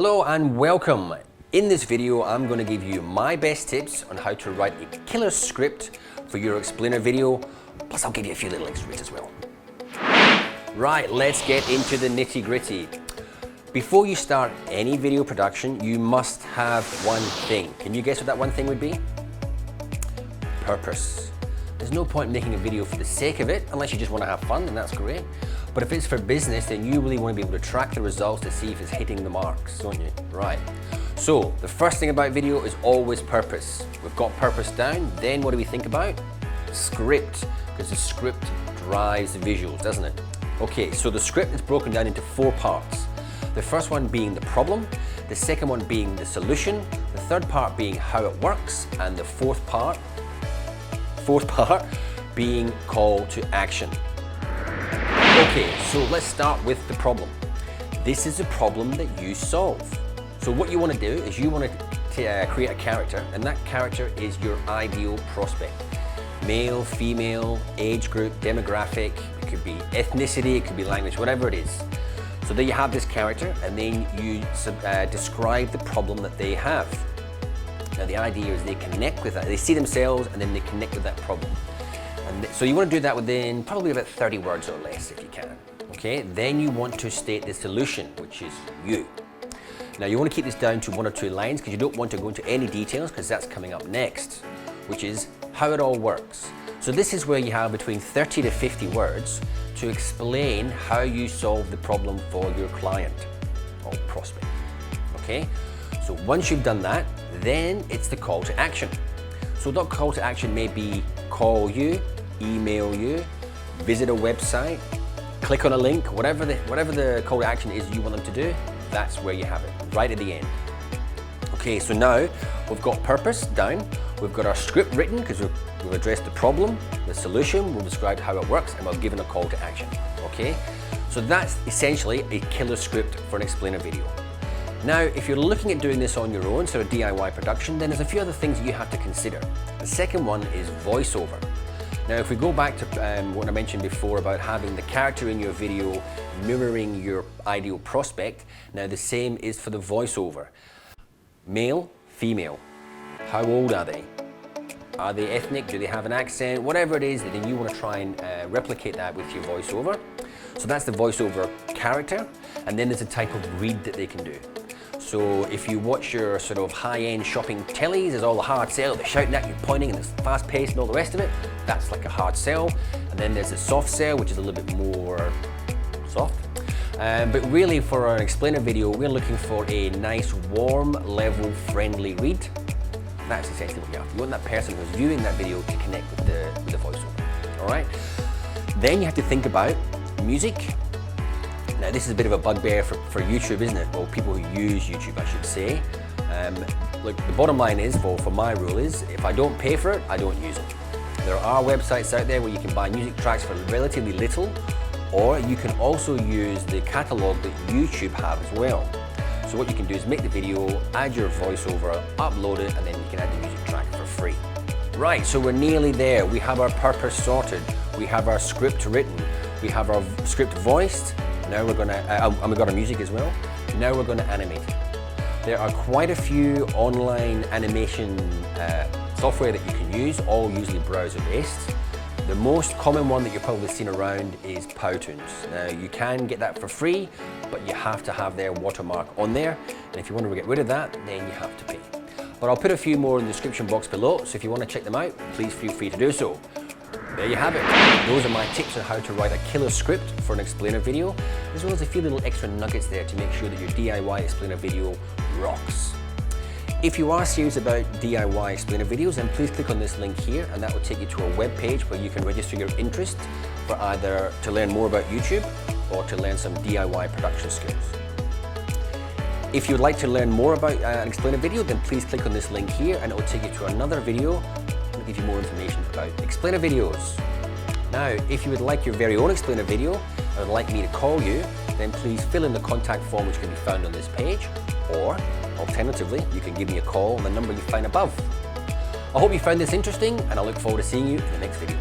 Hello and welcome. In this video, I'm going to give you my best tips on how to write a killer script for your explainer video. Plus I'll give you a few little extras as well. Right, let's get into the nitty gritty. Before you start any video production, you must have one thing. Can you guess what that one thing would be? Purpose. There's no point making a video for the sake of it, unless you just want to have fun, and that's great. But if it's for business, then you really want to be able to track the results to see if it's hitting the marks, don't you? Right. So, the first thing about video is always purpose. We've got purpose down, then what do we think about? Script, because the script drives the visuals, doesn't it? Okay, so the script is broken down into 4 parts. The first one being the problem, the second one being the solution, the third part being how it works, and the fourth part being call to action. Okay, so let's start with the problem. This is a problem that you solve. So what you want to do is you want to create a character, and that character is your ideal prospect. Male, female, age group, demographic, it could be ethnicity, it could be language, whatever it is. So there you have this character, and then you describe the problem that they have. Now the idea is they connect with that, they see themselves and then they connect with that problem. And so you want to do that within probably about 30 words or less if you can. Okay, then you want to state the solution, which is you. Now you want to keep this down to 1 or 2 lines because you don't want to go into any details because that's coming up next, which is how it all works. So this is where you have between 30 to 50 words to explain how you solve the problem for your client or prospect. Okay, so once you've done that, then it's the call to action. So that call to action may be call you, email you, visit a website, click on a link, whatever the call to action is you want them to do, that's where you have it, right at the end. Okay, so now we've got purpose down, we've got our script written because we've addressed the problem, the solution, we've described how it works, and we've given a call to action. Okay, so that's essentially a killer script for an explainer video. Now, if you're looking at doing this on your own, so a DIY production, then there's a few other things that you have to consider. The second one is voiceover. Now, if we go back to what I mentioned before about having the character in your video mirroring your ideal prospect, now the same is for the voiceover. Male, female, how old are they? Are they ethnic? Do they have an accent? Whatever it is, then you want to try and replicate that with your voiceover. So that's the voiceover character, and then there's a type of read that they can do. So if you watch your sort of high-end shopping tellies, there's all the hard sell, they're shouting at you, pointing, and it's fast-paced and all the rest of it. That's like a hard sell. And then there's a soft sell, which is a little bit more soft. But really for an explainer video, we're looking for a nice, warm, level, friendly read. That's essentially what you have. You want that person who's viewing that video to connect with the voiceover, all right? Then you have to think about music. Now this is a bit of a bugbear for YouTube, isn't it? Well, people who use YouTube, I should say. Look, the bottom line is, for my rule is, if I don't pay for it, I don't use it. There are websites out there where you can buy music tracks for relatively little, or you can also use the catalog that YouTube have as well. So what you can do is make the video, add your voiceover, upload it, and then you can add the music track for free. Right, so we're nearly there. We have our purpose sorted. We have our script written. We have our script voiced. Now we're gonna, and we've got our music as well. Now we're gonna animate. There are quite a few online animation software that you can use, all usually browser-based. The most common one that you've probably seen around is Powtoons. Now you can get that for free, but you have to have their watermark on there. And if you want to get rid of that, then you have to pay. But I'll put a few more in the description box below, so if you want to check them out, please feel free to do so. There you have it. Those are my tips on how to write a killer script for an explainer video, as well as a few little extra nuggets there to make sure that your DIY explainer video rocks. If you are serious about DIY explainer videos, then please click on this link here, and that will take you to a web page where you can register your interest for either to learn more about YouTube or to learn some DIY production skills. If you'd like to learn more about an explainer video, then please click on this link here, and it will take you to another video and give you more information about explainer videos. Now, if you would like your very own explainer video and would like me to call you, then please fill in the contact form which can be found on this page, or alternatively, you can give me a call on the number you find above. I hope you found this interesting, and I look forward to seeing you in the next video.